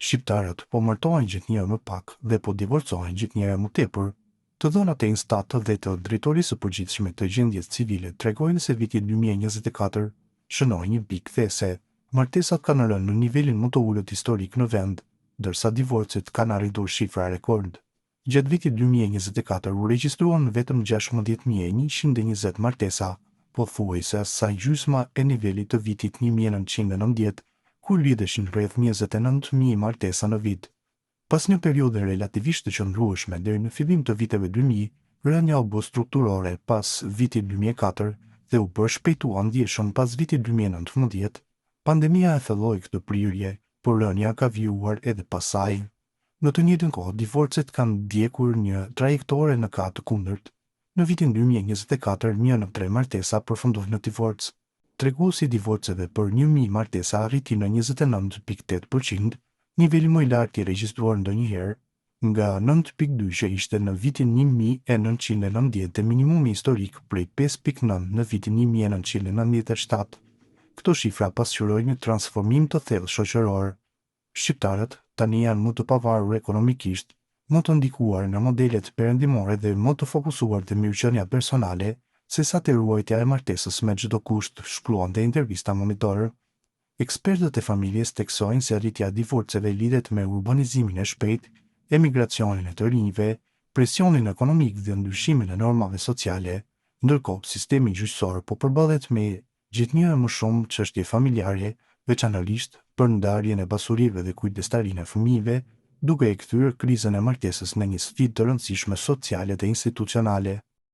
Shqiptarët po martohen gjithnjëherë më pak dhe po divorcohen gjithnjëherë më tepër. Të dhënat e Instat dhe të Drejtorisë së Përgjithshme të Gjendjes Civile tregojnë se viti 2024 shënoi një pikë these. Martesat kanë rënë në nivelin më të ulët historik në vend, ndërsa divorcet kanë arritur shifra rekord. Gjatë vitit 2024 u regjistruan vetëm 16.120 martesa, pothuajse sa gjysma e nivelit të vitit 1990, kur lidheshin rreth 29.000 martesa në vit. Pas një periudhe relativisht të qëndrueshme deri në fillim të viteve 2000, rënja u bë strukturore pas vitit 2004 dhe u bë shpejtua ndjeshëm pas vitit 2019. Pandemia e thelloi këtë prirje, por rënja ka vijur edhe pas saj. Në të njëjtën kohë, divorcet kanë ndjekur një trajektore në krah të kundërt. Në vitin 2024, 1 në 3 martesa përfundoi në divorc. Treguesi i divorceve për 1.000 martesa arriti në 29.8%, niveli më i lartë i regjistruar ndonjëherë, nga 9.2 që ishte në vitin 1990 dhe minimumi historik prej 5.9 në vitin 1997. Këto shifra pasqyrojnë një transformim të thellë shoqëror. Shqiptarët tani janë më të pavarur ekonomikisht, më të ndikuar në modelet perëndimore dhe më të fokusuar te mirëqenia personale, sesa te ruajtja e martesës me çdo kusht, shkruan te intervista Monitor. Ekspertët e familjes theksojnë se rritja e divorceve lidhet me urbanizimin e shpejtë, emigracionin e të rinjve, presionin ekonomik dhe ndryshimin e normave sociale, ndërkohë sistemi gjyqësor po përballet me gjithnjëherë më shumë çështje familjare, veçanërisht për ndarjen e pasurive dhe kujdestarinë e fëmijëve, duke e kthyer krizën e martesës në një sfidë të rëndësishme sociale dhe institucionale.